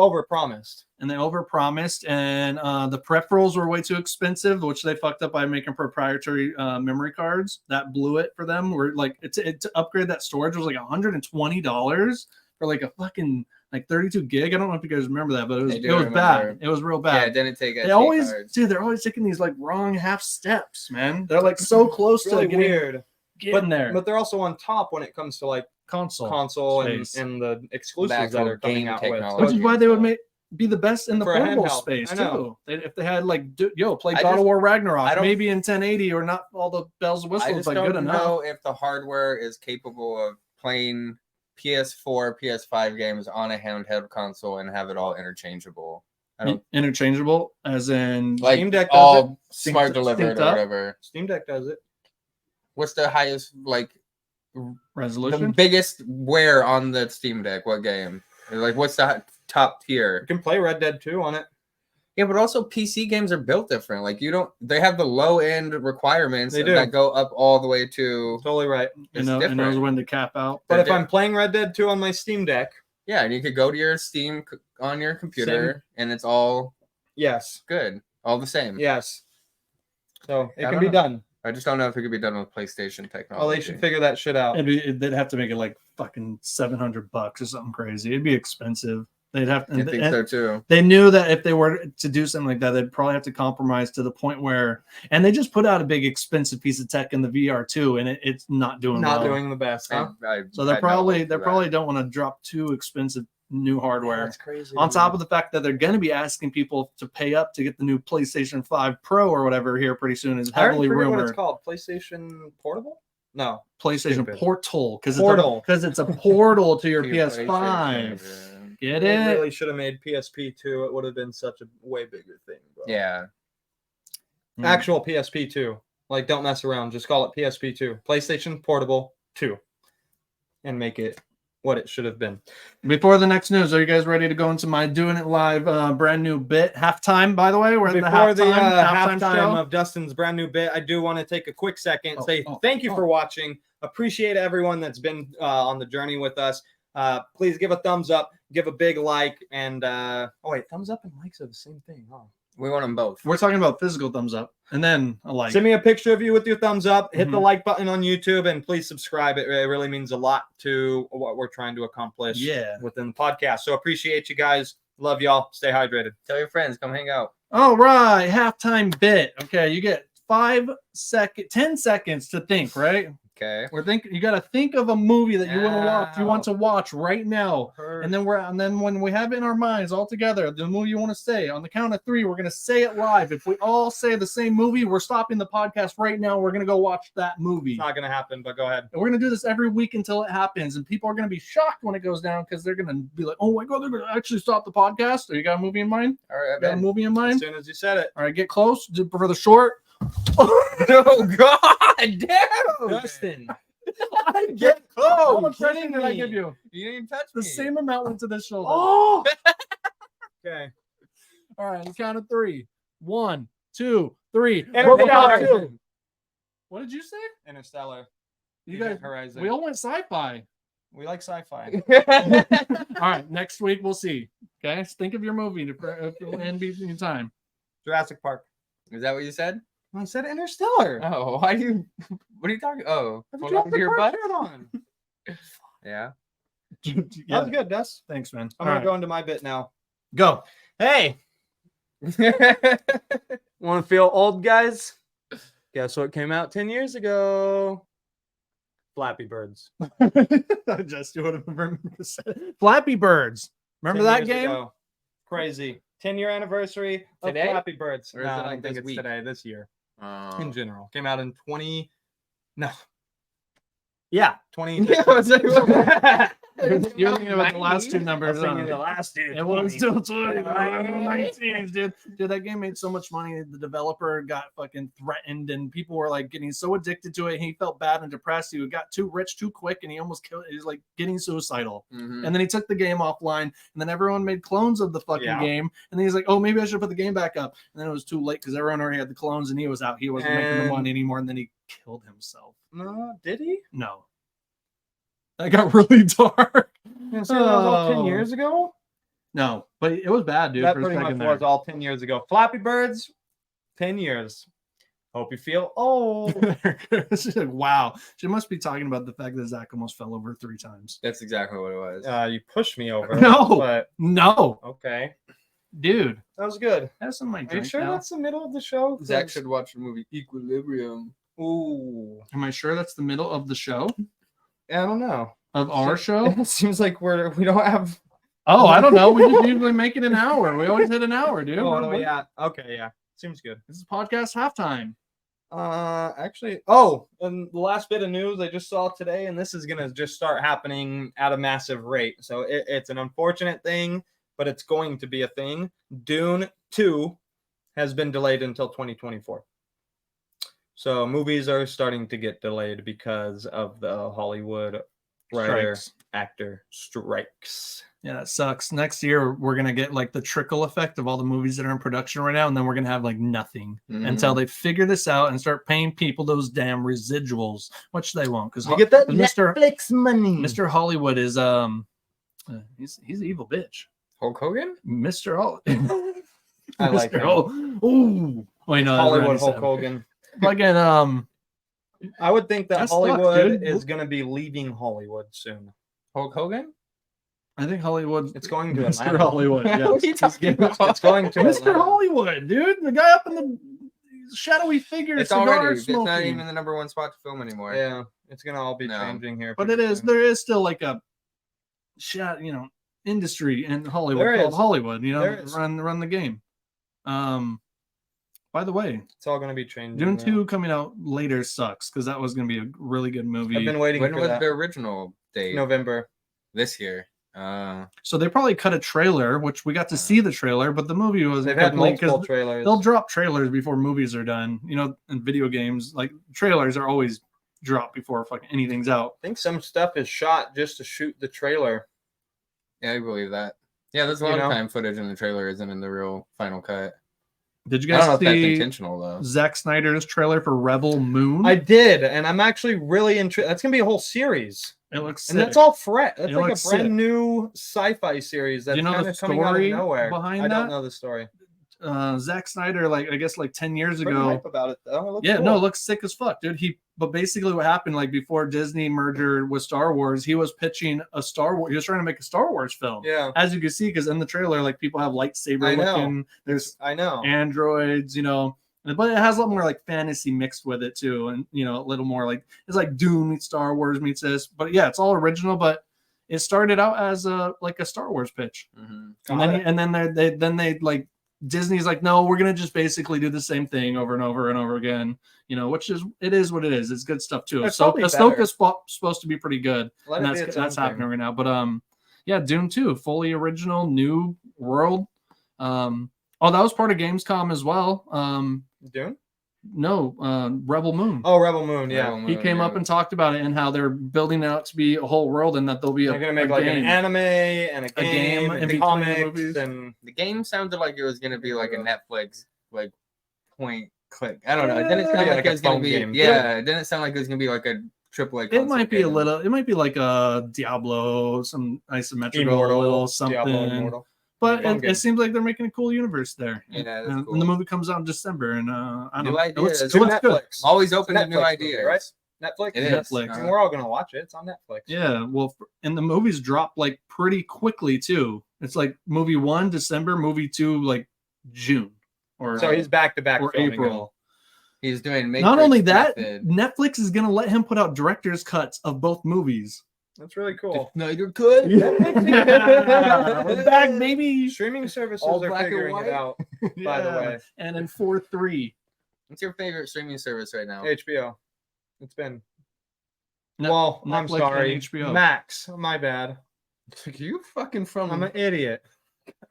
overpromised. And the peripherals were way too expensive, which they fucked up by making proprietary memory cards. That blew it for them. Where like to upgrade that storage was like $120 for like a fucking like 32 gig. I don't know if you guys remember that, but it was bad. It was real bad. Yeah, it didn't take it. They're always taking these like wrong half steps, man. They're like so close really to getting there. But they're also on top when it comes to like console and the exclusives that are coming out with. Which is why they would be the best in the portable space too. If they had like play God of War Ragnarok, maybe in 1080 or not all the bells and whistles, but good enough. I just don't know if the hardware is capable of playing PS4, PS5 games on a handheld console and have it all interchangeable. Interchangeable, as in like Steam Deck all smart delivered or whatever. Steam Deck does it. What's the highest resolution? The biggest wear on the Steam Deck? What game? Like what's the top tier? You can play Red Dead 2 on it. Yeah, but also PC games are built different. Like they have the low end requirements that go up all the way to. Totally right. And knows when to cap out. But if I'm playing Red Dead 2 on my Steam Deck, yeah, and you could go to your Steam on your computer, and it's all good, all the same. Yes. So it can be done. I just don't know if it could be done with PlayStation technology. Oh, they should figure that shit out. They'd have to make it like fucking $700 or something crazy. It'd be expensive. They'd have to. I think so too. They knew that if they were to do something like that, they'd probably have to compromise to the point where. And they just put out a big expensive piece of tech in the VR too, and it's not doing the best. Huh? So they probably don't want to drop too expensive new hardware. Yeah, that's crazy. On top of the fact that they're going to be asking people to pay up to get the new PlayStation 5 Pro or whatever here pretty soon is heavily rumored. What it's called? PlayStation Portable? No, PlayStation Portal because it's a portal to your PS5. Get it? They really should have made PSP 2. It would have been such a way bigger thing. Bro. Yeah. Actual PSP 2. Like, don't mess around. Just call it PSP 2. PlayStation Portable 2. And make it what it should have been. Before the next news, are you guys ready to go into my Doing It Live brand new bit? Halftime, by the way. We're at the halftime of Dustin's brand new bit. I do want to take a quick second and say thank you for watching. Appreciate everyone that's been on the journey with us. Please give a thumbs up, give a big like, and thumbs up and likes are the same thing, huh? We want them both. We're talking about physical thumbs up, and then a like. Send me a picture of you with your thumbs up. Hit the like button on YouTube, and please subscribe. It really means a lot to what we're trying to accomplish within the podcast. So appreciate you guys. Love y'all. Stay hydrated. Tell your friends. Come hang out. All right, halftime bit. Okay, you get 10 seconds to think, right? Okay. You got to think of a movie that you want to watch. You want to watch right now, and then when we have it in our minds all together, the movie you want to say. On the count of 3, we're gonna say it live. If we all say the same movie, we're stopping the podcast right now. We're gonna go watch that movie. It's not gonna happen, but go ahead. And we're gonna do this every week until it happens, and people are gonna be shocked when it goes down because they're gonna be like, "Oh my god, they're gonna actually stop the podcast." Or you got a movie in mind? All right, got a movie in mind? As soon as you said it. All right, get close. For the short. Oh god, damn, Dustin. I Get close. How much pressure did I give you? You didn't even touch The me. same amount went to this shoulder. Oh. Okay. All right, on the count of 3. 1, 2, 3. Interstellar. What did you say? Interstellar. You guys, Horizon. we all went sci-fi. We like sci-fi. All right, next week we'll see. Okay, think of your movie to end between time. Jurassic Park. Is that what you said? I said Interstellar. Oh, why do you? What are you talking? Oh, I have a hold on to Jurassic your Park butt. shirt on. Yeah. That was good, Dust. Thanks, man. I'm gonna go into my bit now. Go. Hey, want to feel old, guys? Guess what came out 10 years ago? Flappy Birds. Just you would have remembered. Flappy Birds. Remember 10 that years game? ago. Crazy. 10-year anniversary of Today? Flappy Birds. Or is No, it I like don't think this it's week? today, this year. In Oh. general. Came out in 20. No. Yeah. 20. Yeah, I was like, You're thinking about the last two numbers. last two. It was still 2019, dude. Dude, that game made so much money. The developer got fucking threatened, and people were like getting so addicted to it. He felt bad and depressed. He got too rich too quick, and he almost killed. He was like getting suicidal. Mhm. And then he took the game offline, and then everyone made clones of the fucking game. And then he's like, "Oh, maybe I should put the game back up." And then it was too late because everyone already had the clones, and he was out. He wasn't making the And- money anymore. And then he killed himself. No, did he? No, that got really dark. That was all 10 years ago? No, but it was bad, dude. That for a pretty much second there. was all 10 years ago. Flappy Birds, 10 years. Hope you feel old. She's like, wow. She must be talking about the fact that Zach almost fell over 3 times. That's exactly what it was. You pushed me over. No. But No, okay. dude. That was good. Have some of my Are you drink sure now. that's the middle of the show? Zach should watch the movie Equilibrium. Ooh. Am I sure that's the middle of the show? I don't know. Of our show? It seems like we don't have. Oh, I don't know. We just usually make it an hour. We always hit an hour, dude. Oh, what are we at? Okay, yeah. Seems good. This is podcast halftime. Actually, and the last bit of news I just saw today, and this is gonna just start happening at a massive rate. So it's an unfortunate thing, but it's going to be a thing. Dune 2 has been delayed until 2024. So movies are starting to get delayed because of the Hollywood writer Strikes. actor strikes. Yeah, that sucks. Next year, we're going to get like the trickle effect of all the movies that are in production right now, and then we're going to have like nothing until they figure this out and start paying people those damn residuals, which they won't because You get that Mr. Netflix money. Mr. Hollywood is he's an evil bitch. Hulk Hogan? Mr. I like Mr. him. Oh, wait, no, Hollywood that's Hulk Randy Hogan. Savage. Fucking I would think that That sucks, Hollywood dude. is going to be leaving Hollywood soon. Hulk Hogan? I think Hollywood. It's going to Mr. Atlanta. Hollywood. What are you Yes. talking about? It's going to Mr. Atlanta. Hollywood, dude, the guy up in the shadowy figure, It's cigar already. It's smoking. not even the number 1 spot to film anymore. Yeah, it's going to all be No. changing here. But pretty it is. soon. There is still like a industry in Hollywood There called is. Hollywood. There is. Run the game. By the way, It's all going to be changing. Dune now. 2 coming out later sucks because that was going to be a really good movie. I've been waiting When for was that. the original date? November. This year. So they probably cut a trailer, which we got to see the trailer, but the movie was They've had multiple trailers. they'll drop trailers before movies are done. In video games, like trailers are always dropped before fucking anything's out. I think some stuff is shot just to shoot the trailer. Yeah, I believe that. Yeah, there's a lot You of know? time footage in the trailer isn't in the real final cut. Did you I don't know guys if that's see intentional though. Zack Snyder's trailer for Rebel Moon? I did, and I'm actually really interested. That's going to be a whole series. It looks And sick. that's all fresh. That's It like a looks brand sick. new sci-fi series that's you know kind the of coming out of story nowhere. behind I don't that? know the story. Zack Snyder, like I guess like 10 years Pretty ago. hype about it though. It looks Yeah, cool. no, it looks sick as fuck, dude. But basically what happened, like before Disney merged with Star Wars, he was pitching a Star Wars. He was trying to make a Star Wars film. Yeah. As you can see, because in the trailer, like people have lightsaber looking. There's androids, but it has a lot more like fantasy mixed with it too, and a little more like it's like Dune meets Star Wars meets this. But yeah, it's all original, but it started out as a Star Wars pitch, and then they like Disney's like, no, we're gonna just basically do the same thing over and over and over again. Which is what it is. It's good stuff too. So Ahsoka's supposed to be pretty good, and that's happening right now. But yeah, Dune 2, fully original, new world. That was part of Gamescom as well. Dune? No, Rebel Moon. Oh, Rebel Moon, yeah. Rebel Moon, he came up and talked about it and how they're building it out to be a whole world and that the'll be they're gonna make like an anime and a game and in comics and the game sounded like it was gonna be like a Netflix like point click. I don't know. It didn't sound like it was gonna be game. Yeah, it didn't sound like it was gonna be like a AAA. It might be game. It might be like a Diablo, some isometric little something. Diablo Immortal. But it seems like they're making a cool universe there. Yeah, that's cool. cool. And the movie comes out in December, and I don't know. Ideas. It's Netflix. Always open to new ideas, right? Netflix. It is. Netflix. We're all gonna watch it. It's on Netflix. Yeah, well, and the movies drop like pretty quickly too. It's like movie 1 December, movie 2 like June, or so he's back to back or April. He's doing Matrix. Not only that, Netflix is gonna let him put out director's cuts of both movies. That's really cool. No, you're good. We're back, baby. Streaming services all are figuring it out. By the way, and in 4:3. What's your favorite streaming service right now? HBO. It's been. Netflix, I'm sorry. HBO. Max. My bad. You fucking from? I'm an idiot.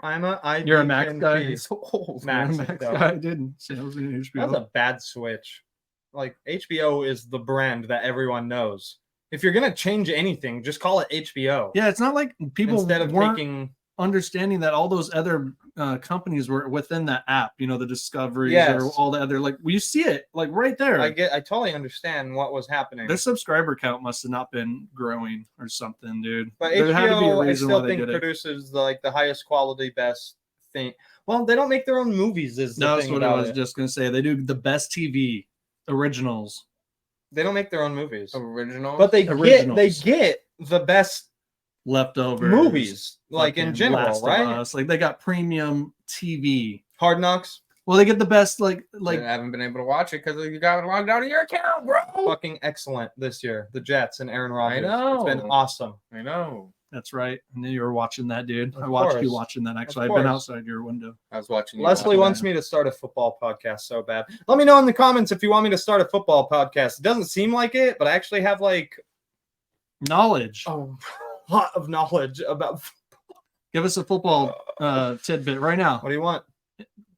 You're a Max guy. So old. Max guy. I didn't say I was in HBO. That's a bad switch. Like HBO is the brand that everyone knows. If you're gonna change anything, just call it HBO. Yeah, it's not like people weren't understanding that all those other companies were within that app. The Discoveries or all the other you see it like right there. I totally understand what was happening. Their subscriber count must have not been growing or something, dude. But there had to be a reason I still think produces the highest quality, best thing. Well, they don't make their own movies. That's what I was just gonna say. They do the best TV originals. They don't make their own movies. Originals? But they get the best leftover movies, like in general, right? Like they got premium TV. Hard Knocks. Well, they get the best like I haven't been able to watch it because you got logged out of your account, bro. Fucking excellent this year. The Jets and Aaron Rodgers. I know. It's been awesome. I know. That's right. And then you were watching that, dude. I watched you watching that. Actually, I've been outside your window. I was watching. Leslie wants me to start a football podcast so bad. Let me know in the comments if you want me to start a football podcast. It doesn't seem like it, but I actually have knowledge. A lot of knowledge about football. Give us a football tidbit right now. What do you want?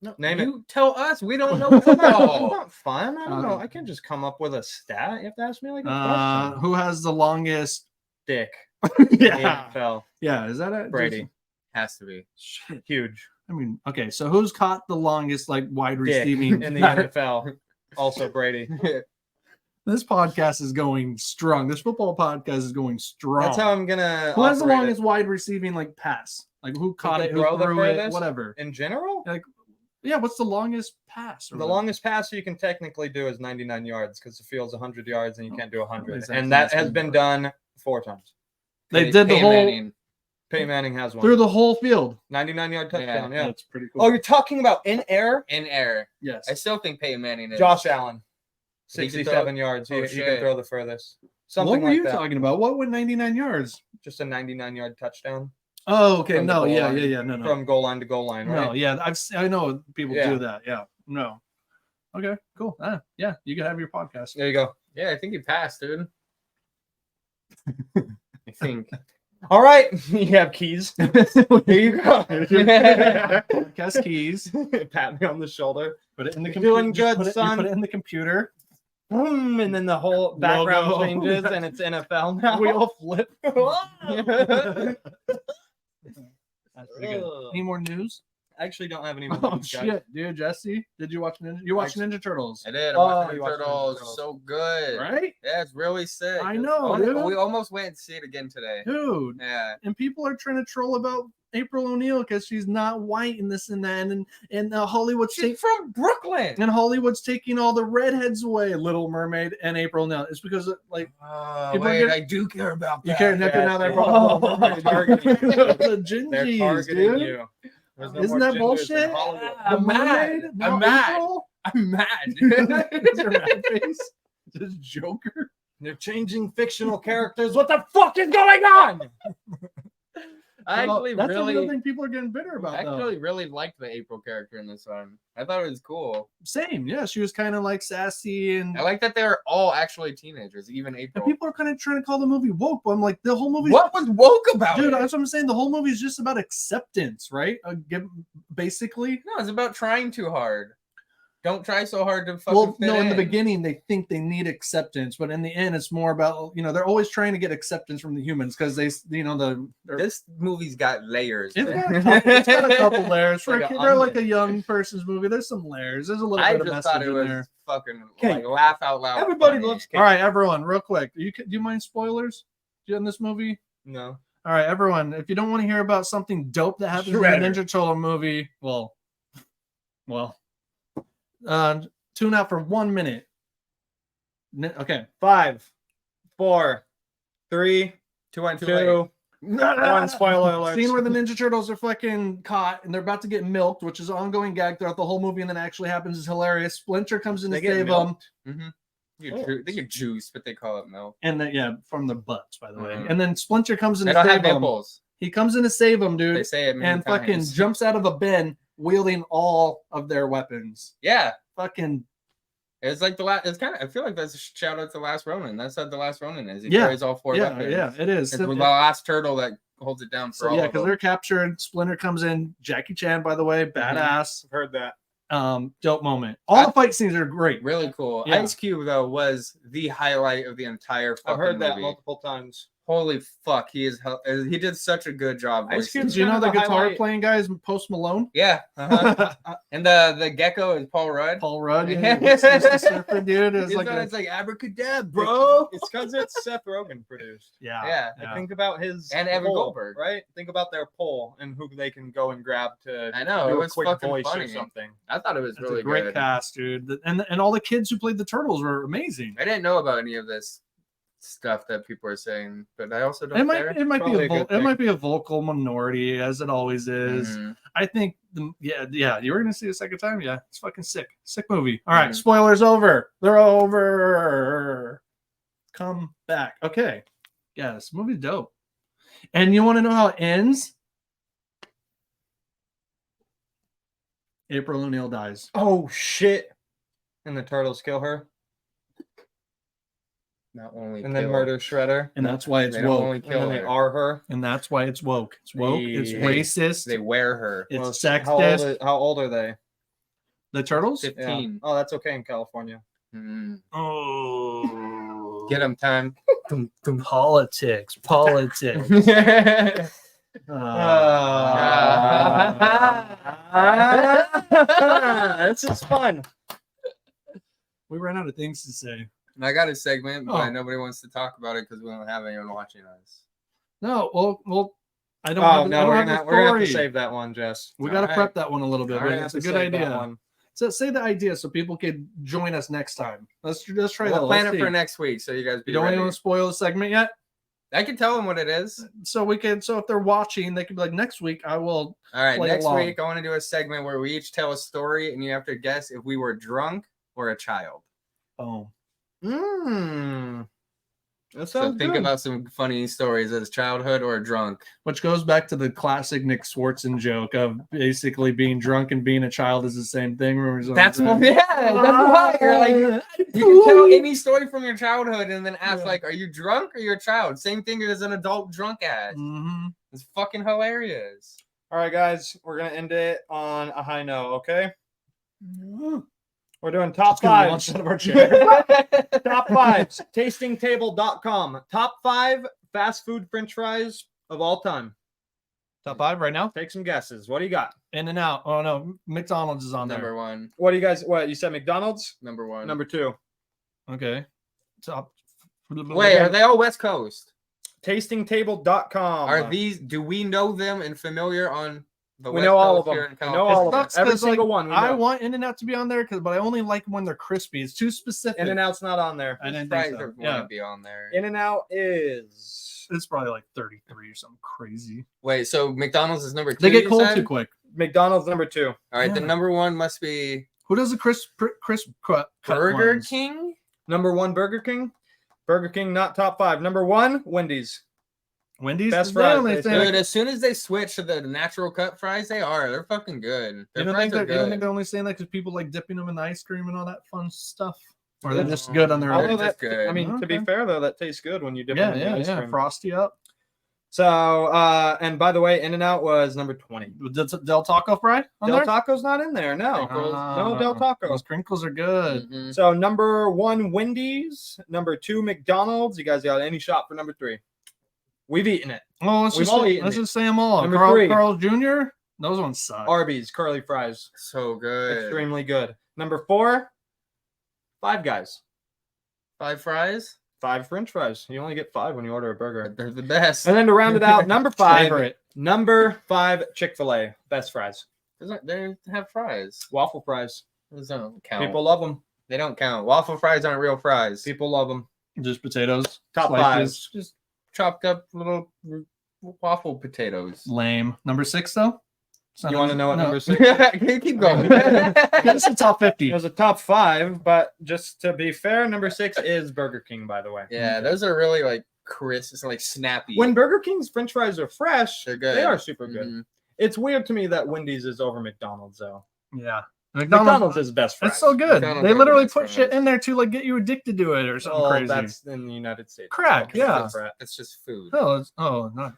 No, name it. You tell us. We don't know football. It's not fun. I don't know. I can just come up with a stat. You have to ask me a question. Who has the longest dick? Yeah. NFL. Yeah. Is that it? Brady. Has to be. Shit. Huge. I mean, okay. So who's caught the longest wide receiving in the NFL? Also Brady. This podcast is going strong. This football podcast is going strong. That's how I'm gonna. Who has the longest wide receiving pass? Who caught it? Who threw it? Whatever. In general. Yeah, what's the longest pass? The longest pass you can technically do is 99 yards because the field's 100 yards and you can't do 100. Exactly. And that has been done 4 times. They did the whole. Peyton Manning has one. Through the whole field. 99-yard touchdown, yeah. That's pretty cool. Oh, you're talking about in air? In air. Yes. I still think Peyton Manning is. Josh Allen. 67 yards. He can throw the furthest. Something what were you talking about? What would 99 yards? Just a 99-yard touchdown. Oh, okay. No, yeah. No. From goal line to goal line, right? No, yeah. I know people do that. Yeah. No. Okay, cool. Yeah, you can have your podcast. There you go. Yeah, I think you passed, dude. I think. All right, you have keys. Here you go. Podcast keys. Pat me on the shoulder. Put it in the computer. Doing good, son. Put it in the computer. Boom, and then the whole background changes, and it's NFL now. We all flip. That's pretty good. Any more news? I actually don't have any more news, shit, guys. Dude, Jesse, did you watch Ninja? You watched Ninja Turtles? I did. I watched Ninja Turtles. So good, right? Yeah, it's really sick. I know. We almost went to see it again today, dude. Yeah. And people are trying to troll about April O'Neil because she's not white and this and that, and Hollywood's She's from Brooklyn. and Hollywood's taking all the redheads away. Little Mermaid and April O'Neil. It's because like I do care about that. you care now they're Little Mermaid. The They're gingies, targeting dude. you. There's no Isn't more that gingers in bullshit? Hollywood. I'm mad. Now I'm mad. April? I'm mad. Is her mad face? Just Joker. They're changing fictional characters. What the fuck is going on? I Well, actually that's a real really, thing people are getting bitter about. actually really liked the April character in this one. I thought it was cool. Same, yeah. She was kind of like sassy, and I like that they were all actually teenagers, even April. people are kind of trying to call the movie woke, but I'm like, the whole movie. What was woke about Dude, it? that's what I'm saying. The whole movie is just about acceptance, right? Basically. No, it's about trying too hard. Don't try so hard to fucking fit in the in. beginning they think they need acceptance, but in the end it's more about, they're always trying to get acceptance from the humans because they, This movie's got layers. it's got a couple layers. For Like they're like a young person's movie. There's some layers. There's a little I bit of just thought message it in was there. fucking Okay. like laugh out loud. Everybody funny. loves All right, everyone, real quick. Do you mind spoilers in this movie? No. All right, everyone. If you don't want to hear about something dope that happens in the Ninja Turtle movie, well, tune out for 1 minute. Okay. 5, 4, 3, Too late. 2, 1. Spoiler alert. Scene where the Ninja Turtles are fucking caught and they're about to get milked, which is an ongoing gag throughout the whole movie, and then actually happens is hilarious. Splinter comes in to They get save them, Mm-hmm. They get juice, but they call it milk. and then from their butts, by the way. Mhm. And then Splinter comes in They to don't have save them. nipples. He comes in to save them, dude, They say it many and fucking times. jumps out of a bin wielding all of their weapons. Yeah. Fucking It's like the last. It's kind of. I feel like that's a shout out to Last Ronin. That's what the Last Ronin is. He Yeah. carries all 4 weapons. it is. It's the last turtle that holds it down for So all yeah, of because them. they're captured. Splinter comes in. Jackie Chan, by the way, badass. I've heard that. Dope moment. All the fight scenes are great. Really cool. Yeah. Ice Cube though was the highlight of the entire fucking I've heard that movie. multiple times. Holy fuck, he did such a good job. Ice voicing Cube's Do you know kind the of the guitar highlight. playing guy is Post Malone? Yeah. Uh-huh. And the gecko is Paul Rudd. Paul Rudd, yeah, he's the surfer dude. It's like It's like abracadabra, Bro, bro. it's because it's Seth Rogen produced. Yeah. Like, think about his And Evan poll, Goldberg. right? Think about their poll and who they can go and grab to I know, do it a was quick fucking voice funny. or something. I thought it was That's really a great good. cast, dude. And all the kids who played the turtles were amazing. I didn't know about any of this stuff that people are saying, but I also don't It care. might Probably a good it thing. might be a vocal minority, as it always is. Mhm. I think yeah. You were gonna see it a second time, yeah. It's fucking sick movie. All right, Mhm. spoilers over. They're over. Come back. Okay, yeah, this movie's dope. And you want to know how it ends? April O'Neil dies. Oh shit! And the turtles kill her, Not only and then kill- murder Shredder, And that's why it's They don't woke. only and kill then they her. are her. And that's why it's woke. It's woke. It's Hey. racist. They wear her. It's Well, sexist. How old are they? The turtles? 15. Oh, that's okay in California. Mhm. Oh. Get them time. Politics. Politics. This is fun. We ran out of things to say. I got a segment, but Oh. nobody wants to talk about it because we don't have anyone watching us. No, well, I don't. Oh have, I no, don't we're have gonna the we're gonna have to story. save that one, Jess. We got to Alright. prep that one a little bit, We're but gonna it's have a to good save that idea. one. So say the idea so people could join us next time. Let's try We'll that. plan Let's it for see. next week, so you guys be You don't ready. want to spoil the segment yet, I can tell them what it is. so we can. So if they're watching, they could be like, next week I will. All right, Play next along. week I want to do a segment where we each tell a story, and you have to guess if we were drunk or a child. Oh, That So sounds think good. about some funny stories as childhood or drunk. which goes back to the classic Nick Swartzen joke of basically being drunk and being a child is the same thing. Remember That's what why, yeah, that's why you're like, you can tell any story from your childhood and then ask Yeah. like, are you drunk or you're a child? Same thing as an adult drunk at. Mm-hmm. It's fucking hilarious. All right, guys, we're gonna end it on a high note. Okay, we're doing top fives. Out of our chair. Top fives. Tastingtable.com. Top 5 fast food French fries of all time. Top 5 right now. Take some guesses. What do you got? In and out. Oh no, McDonald's is on Number there. one. What do you guys? What you said? McDonald's. Number one. Number 2. Okay. Top. Wait, are they all West Coast? tastingtable.com. Are these? Do we know them and familiar on the We West know all Coast of here them. in We know all of them. Sucks Every 'cause, single like, one. We I know. want In-N-Out to be on there, but I only like them when they're crispy. It's too specific. In-N-Out's not on there. I didn't Fries think so. are Yeah. want to be on there. In-N-Out is It's probably like 33 or something crazy. Wait, so McDonald's is number 2. They get you cold said? too quick. McDonald's number 2. All right, the Yeah. number 1 must be Who does the crisp cut Burger ones? King. Number 1, Burger King. Burger King, not top 5. Number 1, Wendy's. Wendy's Best They fries, only they say, Dude, as soon as they switch to the natural cut fries, they're fucking good. Their you don't fries think are you don't think good. they're only saying that because people like dipping them in the ice cream and all that fun stuff, or Yeah. they're just good on their They're own? Although just that, good. I mean, to be Okay. fair though, that tastes good when you dip Yeah, it in the yeah, ice yeah. cream. Frosty up. So, and by the way, In-N-Out was number 20. Del Taco fry on Del there? Taco's not in there. No, no Del Taco. Those crinkles are good. Mhm. So number 1, Wendy's. Number 2, McDonald's. You guys got any shot for number 3? We've eaten it. Oh, let's We've just all say, eaten let's it. just say them all. Number Carl, 3. Carl's Jr. Those ones suck. Arby's curly fries. So good. Extremely good. Number 4, Five Guys. 5 fries. 5 French fries. You only get 5 when you order a burger. They're the best. And then to round it out, number 5. Favorite. Number 5, Chick-fil-A. Best fries. They have fries. Waffle fries. Those don't count. People love them. They don't count. Waffle fries aren't real fries. People love them. Just potatoes. Top slices. Just chopped up little waffle potatoes. Lame. Number 6 though. You want to know what number 6? Keep going. It's the top 50. There's a top 5, but just to be fair, number 6 is Burger King, by the way. Yeah, those are really like crisp. It's like snappy. When Burger King's French fries are fresh, They're good. they are super good. Mhm. It's weird to me that Wendy's is over McDonald's, though. Yeah. McDonald's is best fries. It's so good. McDonald's They are literally the best put shit fries. in there to like get you addicted to it or something Oh, crazy. that's in the United States. Crack, It's yeah. different. It's just food. No. No.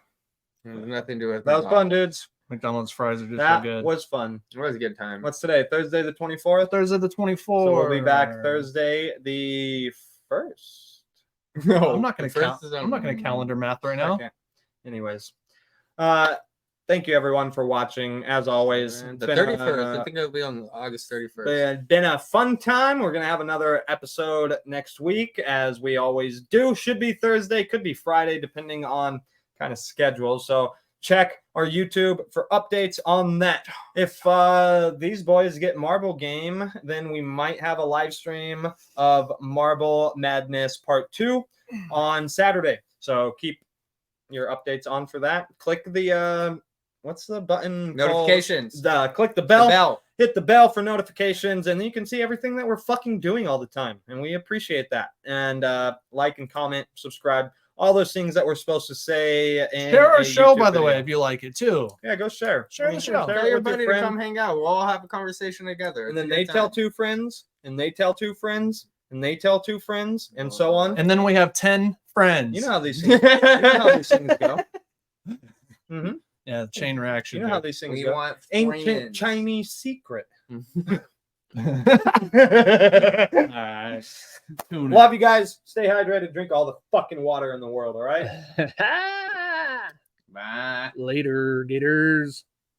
It has nothing to do with That was fun, dudes. McDonald's fries are just That so good. was fun. It was a good time. What's today? Thursday the 24th? Thursday the 24th. So we'll be back Thursday the 1st. No, I'm not gonna the first count. is on- I'm not gonna calendar math right now. second. Anyways, thank you everyone for watching. As always, And It's the been 31st. I think it'll be on August 31st. been a fun time. We're gonna have another episode next week, as we always do. Should be Thursday, could be Friday, depending on kind of schedule. So check our YouTube for updates on that. If these boys get Marble Game, then we might have a live stream of Marble Madness Part 2 on Saturday. So keep your updates on for that. Click the what's the button called? Notifications. Click the The bell. bell. Hit the bell for notifications, and then you can see everything that we're fucking doing all the time, and we appreciate that. And like and comment, subscribe, all those things that we're supposed to say. In Share our a show, YouTube by the way, video. if you like it too. Yeah, go share. Share the show. Share Tell it your with buddy your to friend, come hang out. We'll all have a conversation together. and It's then a they good tell time. 2 friends, and they tell 2 friends, and they tell 2 friends, and so on. And then we have 10 friends. You know how these things. You know how these things go. hmm Yeah, chain reaction. You know how these things We go. want Ancient friends. Chinese secret. Alright. Tune in. Love you guys. Stay hydrated. Drink all the fucking water in the world. All right. Bye. Later, Gators.